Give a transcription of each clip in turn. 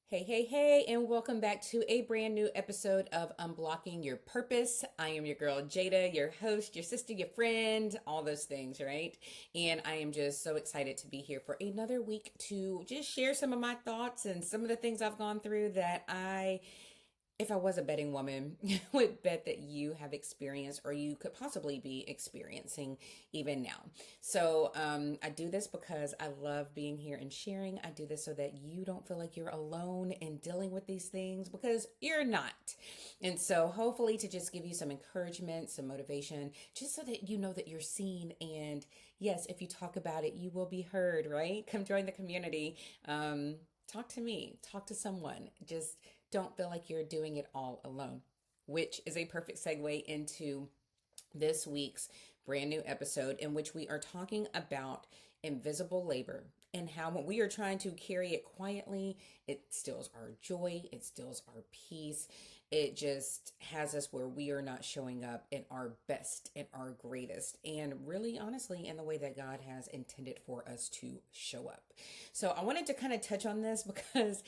Hey, hey, hey, and welcome back to a brand new episode of Unblocking Your Purpose. I am your girl Jada, your host, your sister, your friend, all those things, right? And I am just so excited to be here for another week to just share some of my thoughts and some of the things I've gone through that if I was a betting woman, would bet that you have experienced or you could possibly be experiencing even now. I do this because I love being here and sharing. I do this so that you don't feel like you're alone in dealing with these things because you're not. And so, hopefully, to just give you some encouragement, some motivation, just so that you know that you're seen. And yes, if you talk about it, you will be heard, right? Come join the community. Talk to me, talk to someone. Just don't feel like you're doing it all alone, which is a perfect segue into this week's brand new episode in which we are talking about invisible labor and how when we are trying to carry it quietly, it steals our joy, it steals our peace. It just has us where we are not showing up in our best and our greatest, and really honestly, in the way that God has intended for us to show up. So, I wanted to kind of touch on this because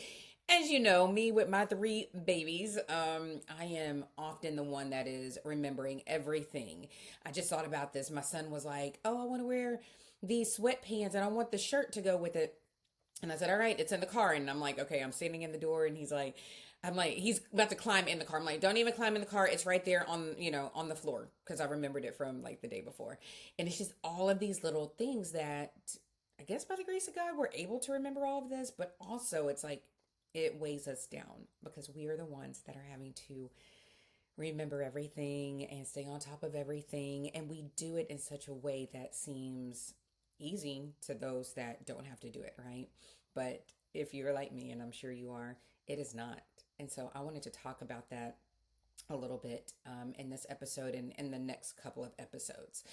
as you know, me with my three babies, I am often the one that is remembering everything. I just thought about this. My son was like, "Oh, I want to wear these sweatpants and I want the shirt to go with it." And I said, "All right, it's in the car." And I'm like, "Okay," I'm standing in the door and I'm like, he's about to climb in the car. I'm like, "Don't even climb in the car. It's right there on the floor." Because I remembered it from like the day before. And it's just all of these little things that I guess by the grace of God, we're able to remember all of this, but also it's like it weighs us down because we are the ones that are having to remember everything and stay on top of everything. And we do it in such a way that seems easy to those that don't have to do it, right? But if you're like me, and I'm sure you are, it is not. And so I wanted to talk about that a little bit in this episode and in the next couple of episodes.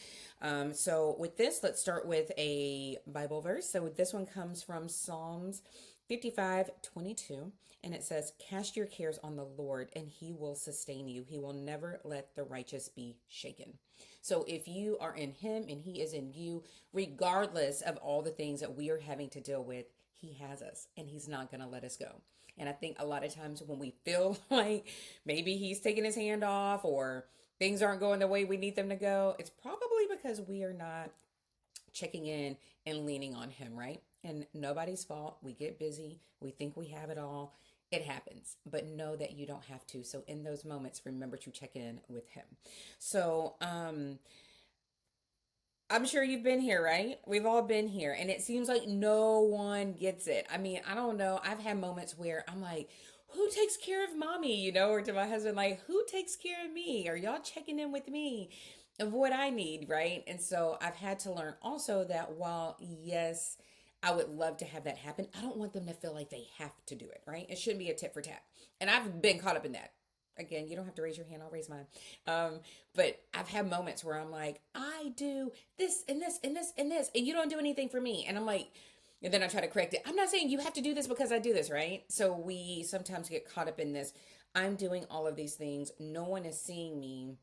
So, with this, let's start with a Bible verse. So, this one comes from Psalms 55:22, and it says, "Cast your cares on the Lord, and he will sustain you. He will never let the righteous be shaken." So, if you are in him and he is in you, regardless of all the things that we are having to deal with, he has us and he's not going to let us go. And I think a lot of times when we feel like maybe he's taking his hand off or things aren't going the way we need them to go, it's probably because we are not checking in and leaning on him, right? And nobody's fault. We get busy. We think we have it all. It happens, but know that you don't have to. So in those moments, remember to check in with him. So, I'm sure you've been here, right? We've all been here, and it seems like no one gets it. I mean, I don't know. I've had moments where I'm like, who takes care of mommy? Or to my husband, like, who takes care of me? Are y'all checking in with me of what I need, right? And so I've had to learn also that while, yes, I would love to have that happen, I don't want them to feel like they have to do it, right? It shouldn't be a tit for tat. And I've been caught up in that. Again, you don't have to raise your hand, I'll raise mine. But I've had moments where I'm like, I do this and this and this and this, and you don't do anything for me. And I'm like, and then I try to correct it. I'm not saying you have to do this because I do this, right? So we sometimes get caught up in this. I'm doing all of these things. No one is seeing me.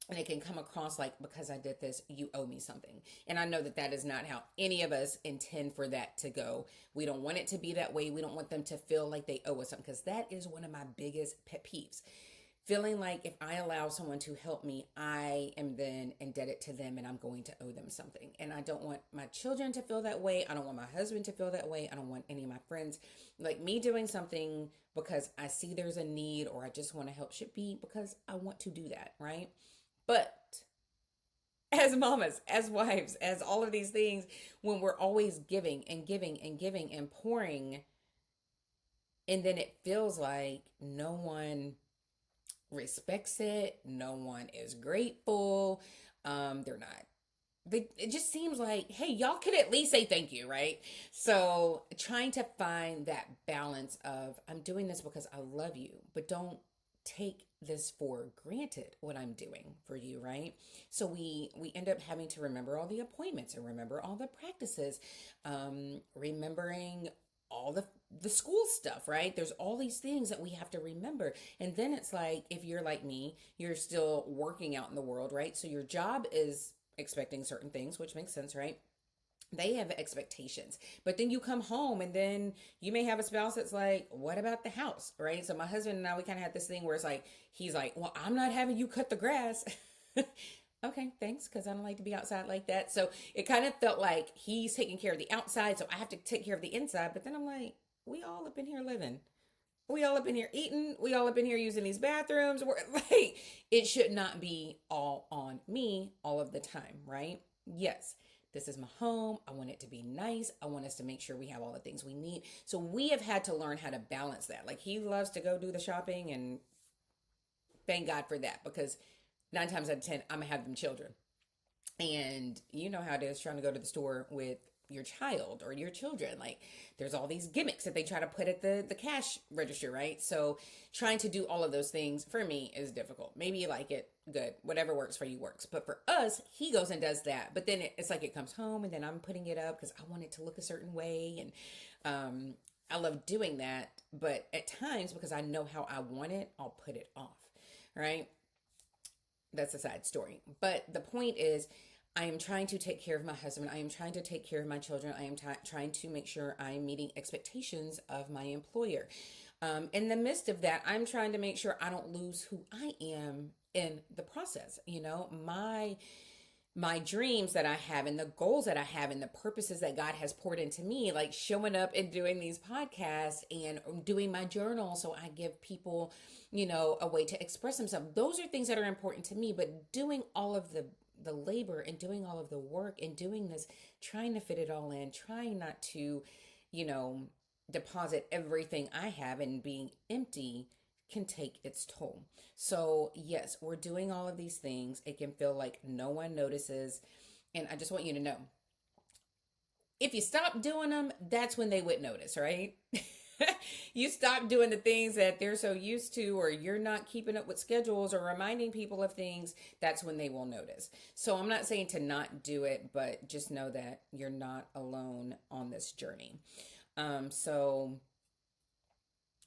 And it can come across like, because I did this, you owe me something. And I know that that is not how any of us intend for that to go. We don't want it to be that way. We don't want them to feel like they owe us something, because that is one of my biggest pet peeves. Feeling like if I allow someone to help me, I am then indebted to them and I'm going to owe them something. And I don't want my children to feel that way. I don't want my husband to feel that way. I don't want any of my friends. Like, me doing something because I see there's a need or I just want to help should be because I want to do that, right? But as mamas, as wives, as all of these things, when we're always giving and giving and giving and pouring, and then it feels like no one respects it, no one is grateful, they're not. It just seems like, hey, y'all could at least say thank you, right? So trying to find that balance of, I'm doing this because I love you, but don't take this for granted what I'm doing for you, right? So we end up having to remember all the appointments and remember all the practices, remembering all the school stuff, right? There's all these things that we have to remember. And then it's like, if you're like me, you're still working out in the world, right? So your job is expecting certain things, which makes sense, right? They have expectations. But then you come home and then you may have a spouse that's like, what about the house? Right? So my husband and I, we kind of had this thing where it's like, he's like, well, I'm not having you cut the grass. Okay, thanks, because I don't like to be outside like that. So it kind of felt like he's taking care of the outside, so I have to take care of the inside. But then I'm like, we all up in here living. We all up in here eating. We all up in here using these bathrooms. We're like, it should not be all on me all of the time, right? Yes, this is my home. I want it to be nice. I want us to make sure we have all the things we need. So we have had to learn how to balance that. Like he loves to go do the shopping, and thank God for that, because 9 times out of 10, I'm gonna have them children. And you know how it is trying to go to the store with your child or your children. Like there's all these gimmicks that they try to put at the cash register, right? So trying to do all of those things for me is difficult. Maybe you like it, good. Whatever works for you works. But for us, he goes and does that. But then it's like it comes home and then I'm putting it up because I want it to look a certain way. And I love doing that. But at times, because I know how I want it, I'll put it off, right? That's a side story. But the point is, I am trying to take care of my husband. I am trying to take care of my children. I am trying to make sure I'm meeting expectations of my employer. In the midst of that, I'm trying to make sure I don't lose who I am in the process. You know, my dreams that I have and the goals that I have and the purposes that God has poured into me, like showing up and doing these podcasts and doing my journal so I give people, you know, a way to express themselves. Those are things that are important to me, but doing all of the labor and doing all of the work and doing this, trying to fit it all in, trying not to, you know, deposit everything I have and being empty can take its toll. So, yes, we're doing all of these things. It can feel like no one notices. And I just want you to know, if you stop doing them, that's when they would notice, right? You stop doing the things that they're so used to, or you're not keeping up with schedules or reminding people of things, that's when they will notice. So I'm not saying to not do it, but just know that you're not alone on this journey. So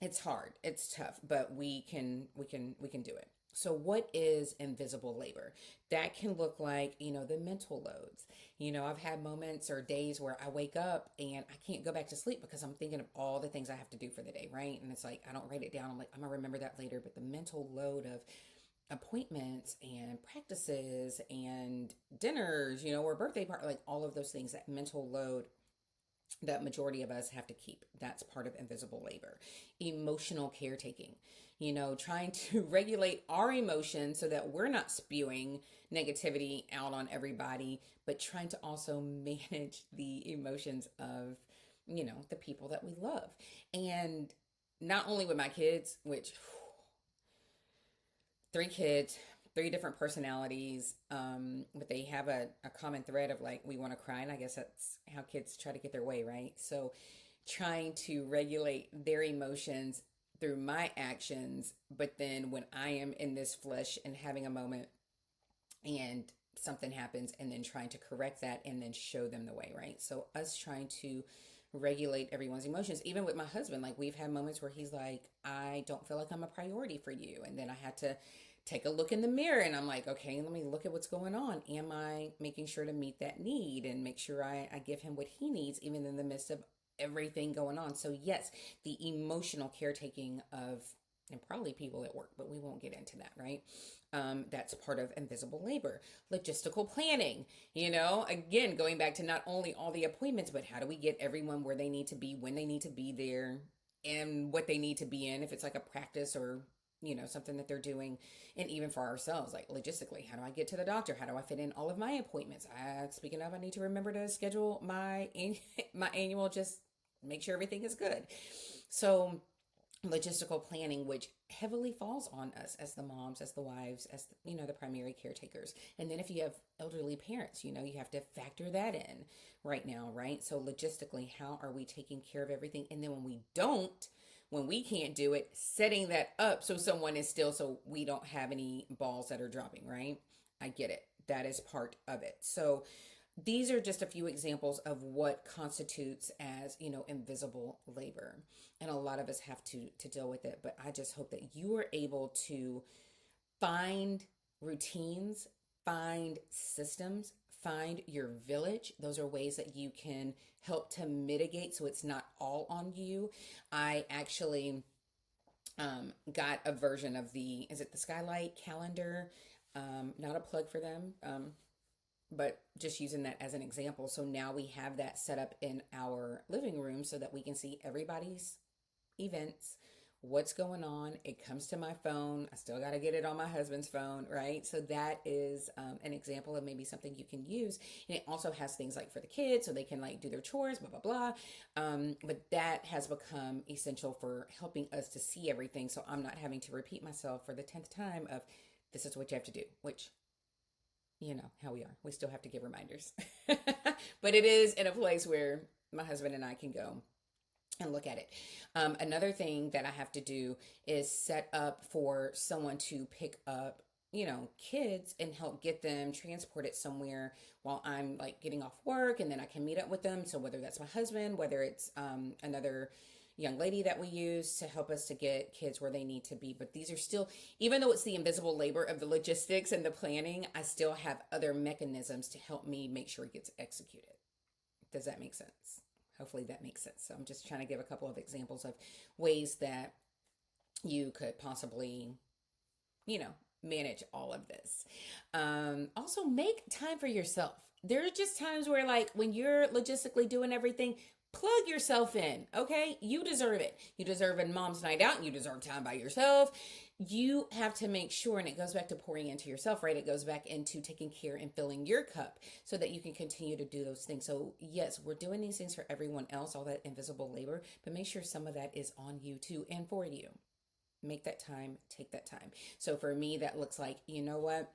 it's hard, it's tough, but we can do it. So what is invisible labor? That can look like, you know, the mental loads. You know, I've had moments or days where I wake up and I can't go back to sleep because I'm thinking of all the things I have to do for the day, right? And it's like I don't write it down. I'm like, I'm gonna remember that later. But the mental load of appointments and practices and dinners, you know, or birthday party, like all of those things, that mental load that majority of us have to keep. That's part of invisible labor. Emotional caretaking, you know, trying to regulate our emotions so that we're not spewing negativity out on everybody, but trying to also manage the emotions of, you know, the people that we love. And not only with my kids, which 3 kids, 3 different personalities, but they have a common thread of like, we want to cry. And I guess that's how kids try to get their way, right? So trying to regulate their emotions through my actions, but then when I am in this flesh and having a moment and something happens, and then trying to correct that and then show them the way, right? So us trying to regulate everyone's emotions, even with my husband, like we've had moments where he's like, I don't feel like I'm a priority for you, and then I had to take a look in the mirror and I'm like, okay, let me look at what's going on. Am I making sure to meet that need and make sure I give him what he needs, even in the midst of everything going on? So yes, the emotional caretaking of, and probably people at work, but we won't get into that, right? That's part of invisible labor. Logistical planning, you know, again, going back to not only all the appointments, but how do we get everyone where they need to be, when they need to be there, and what they need to be in, if it's like a practice or, you know, something that they're doing. And even for ourselves, like logistically, how do I get to the doctor? How do I fit in all of my appointments? Speaking of, I need to remember to schedule my my annual, just make sure everything is good. So logistical planning, which heavily falls on us as the moms, as the wives, as the, you know, the primary caretakers. And then if you have elderly parents, you know, you have to factor that in right now, right? So logistically, how are we taking care of everything? And then when we don't, when we can't do it, setting that up so someone is still, so we don't have any balls that are dropping, right? I get it. That is part of it. So these are just a few examples of what constitutes as, you know, invisible labor. And a lot of us have to deal with it. But I just hope that you are able to find routines, find systems, find your village. Those are ways that you can help to mitigate so it's not all on you. I actually got a version of is it the Skylight calendar? Not a plug for them, but just using that as an example. So now we have that set up in our living room so that we can see everybody's events, what's going on. It comes to my phone. I still got to get it on my husband's phone, right? So that is an example of maybe something you can use. And it also has things like for the kids so they can like do their chores, blah, blah, blah. But that has become essential for helping us to see everything. So I'm not having to repeat myself for the 10th time of this is what you have to do, which you know how we are. We still have to give reminders. But it is in a place where my husband and I can go and look at it. Another thing that I have to do is set up for someone to pick up, kids and help get them transported somewhere while I'm like getting off work, and then I can meet up with them. So whether that's my husband, whether it's another young lady that we use to help us to get kids where they need to be. But these are still, even though it's the invisible labor of the logistics and the planning, I still have other mechanisms to help me make sure it gets executed. Does that make sense? Hopefully that makes sense. So I'm just trying to give a couple of examples of ways that you could possibly, manage all of this. Also, make time for yourself. There are just times where, like, when you're logistically doing everything, plug yourself in, okay? You deserve it. You deserve a mom's night out. And you deserve time by yourself. You have to make sure, and it goes back to pouring into yourself, right? It goes back into taking care and filling your cup so that you can continue to do those things. So yes, we're doing these things for everyone else, all that invisible labor, but make sure some of that is on you too and for you. Make that time, take that time. So for me, that looks like, you know what?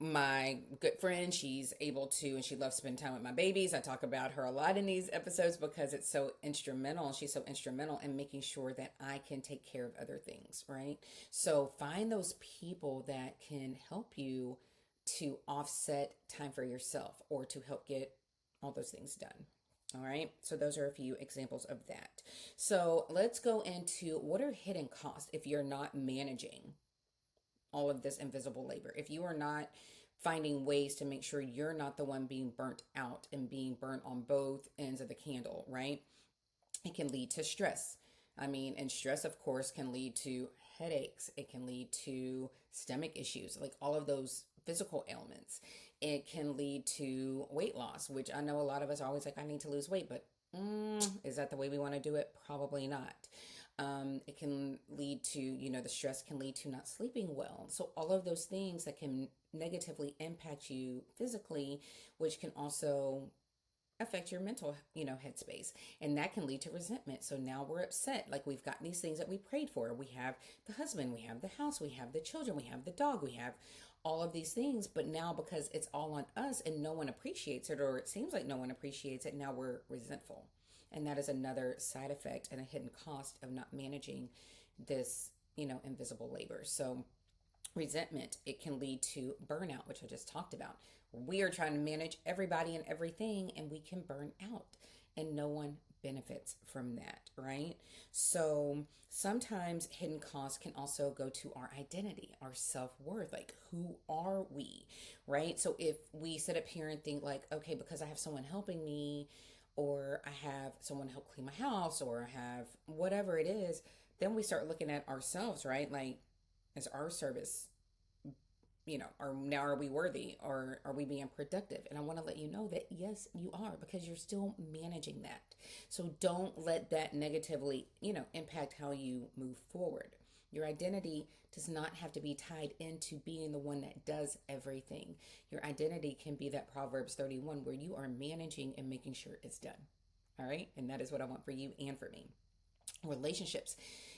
My good friend, she's able to, and she loves spending time with my babies. I talk about her a lot in these episodes because it's so instrumental. She's so instrumental in making sure that I can take care of other things, right? So find those people that can help you to offset time for yourself or to help get all those things done. All right. So those are a few examples of that. So let's go into what are hidden costs if you're not managing all of this invisible labor. If you are not finding ways to make sure you're not the one being burnt out and being burnt on both ends of the candle, right? It can lead to stress. And stress, of course, can lead to headaches. It can lead to stomach issues, like all of those physical ailments. It can lead to weight loss, which I know a lot of us are always like, I need to lose weight, but is that the way we want to do it? Probably not. It can lead to, the stress can lead to not sleeping well. So all of those things that can negatively impact you physically, which can also affect your mental, headspace. And that can lead to resentment. So now we're upset. Like we've got these things that we prayed for. We have the husband, we have the house, we have the children, we have the dog, we have all of these things. But now because it's all on us and no one appreciates it, or it seems like no one appreciates it, now we're resentful. And that is another side effect and a hidden cost of not managing this, invisible labor. So resentment, it can lead to burnout, which I just talked about. We are trying to manage everybody and everything, and we can burn out, and no one benefits from that, right? So sometimes hidden costs can also go to our identity, our self-worth, like who are we, right? So if we sit up here and think like, okay, because I have someone helping me, or I have someone help clean my house, or I have whatever it is, then we start looking at ourselves, right? Like, is our service, are we worthy, or are we being productive? And I want to let you know that yes, you are, because you're still managing that. So don't let that negatively, impact how you move forward. Your identity does not have to be tied into being the one that does everything. Your identity can be that Proverbs 31 where you are managing and making sure it's done. All right. And that is what I want for you and for me. Relationships,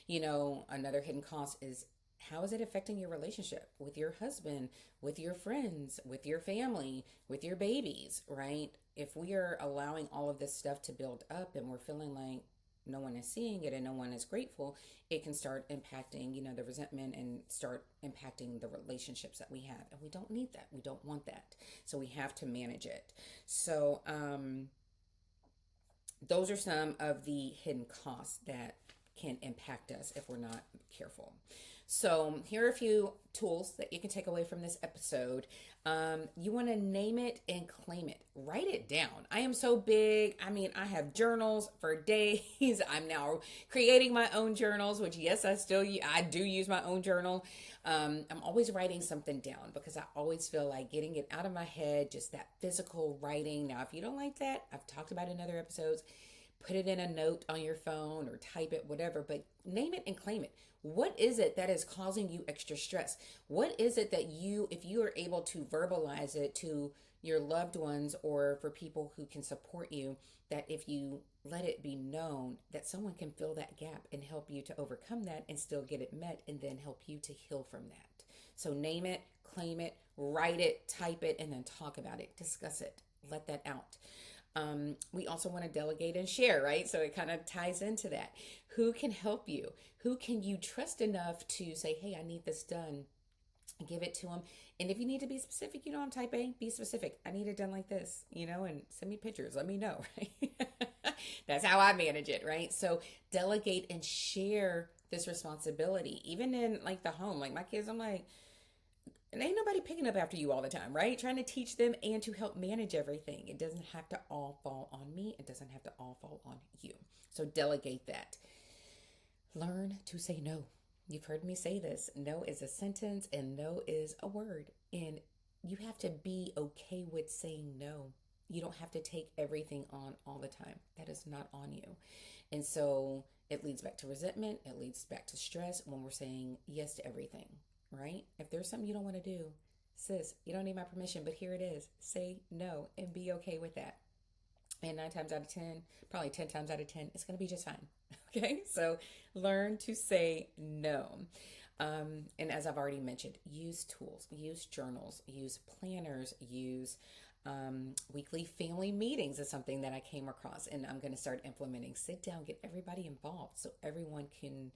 another hidden cost is, how is it affecting your relationship with your husband, with your friends, with your family, with your babies, right? If we are allowing all of this stuff to build up and we're feeling like no one is seeing it and no one is grateful, it can start impacting, the resentment and start impacting the relationships that we have. And we don't need that. We don't want that. So we have to manage it. So those are some of the hidden costs that can impact us if we're not careful. So, here are a few tools that you can take away from this episode. You want to name it and claim it. Write it down. I am so big. I mean, I have journals for days. I'm now creating my own journals, which yes, I do use my own journal. I'm always writing something down because I always feel like getting it out of my head, just that physical writing. Now, if you don't like that, I've talked about it in other episodes. Put it in a note on your phone or type it, whatever, but name it and claim it. What is it that is causing you extra stress? What is it that if you are able to verbalize it to your loved ones or for people who can support you, that if you let it be known, that someone can fill that gap and help you to overcome that and still get it met and then help you to heal from that. So name it, claim it, write it, type it, and then talk about it, discuss it, let that out. We also want to delegate and share, right? So it kind of ties into that. Who can help you? Who can you trust enough to say, hey, I need this done? Give it to them. And if you need to be specific, I'm type A, be specific. I need it done like this, and send me pictures. Let me know, right? That's how I manage it, right? So delegate and share this responsibility, even in like the home. Like my kids, I'm like, and ain't nobody picking up after you all the time, right? Trying to teach them and to help manage everything. It doesn't have to all fall on me. It doesn't have to all fall on you. So delegate that. Learn to say no. You've heard me say this. No is a sentence and no is a word. And you have to be okay with saying no. You don't have to take everything on all the time. That is not on you. And so it leads back to resentment. It leads back to stress when we're saying yes to everything, right? If there's something you don't want to do, sis, you don't need my permission, but here it is. Say no and be okay with that. And 9 times out of 10, probably 10 times out of 10, it's going to be just fine. Okay, so learn to say no. And as I've already mentioned, use tools, use journals, use planners, use weekly family meetings is something that I came across and I'm going to start implementing. Sit down, get everybody involved so everyone can,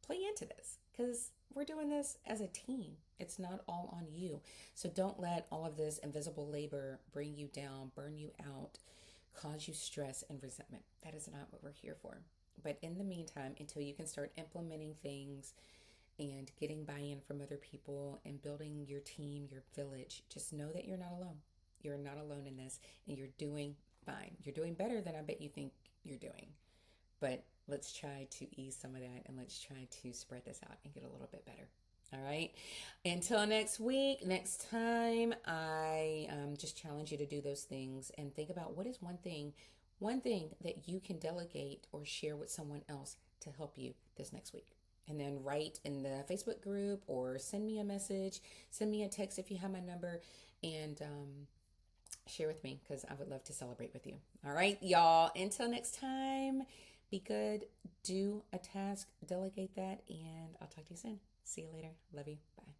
play into this because we're doing this as a team. It's not all on you. So don't let all of this invisible labor bring you down, burn you out, cause you stress and resentment. That is not what we're here for. But in the meantime, until you can start implementing things and getting buy-in from other people and building your team, your village, just know that you're not alone. You're not alone in this and you're doing fine. You're doing better than I bet you think you're doing. But let's try to ease some of that and let's try to spread this out and get a little bit better. All right. Until next week, next time, I just challenge you to do those things and think about what is one thing that you can delegate or share with someone else to help you this next week. And then write in the Facebook group or send me a message, send me a text if you have my number, and share with me because I would love to celebrate with you. All right, y'all. Until next time, be good, do a task, delegate that, and I'll talk to you soon. See you later. Love you. Bye.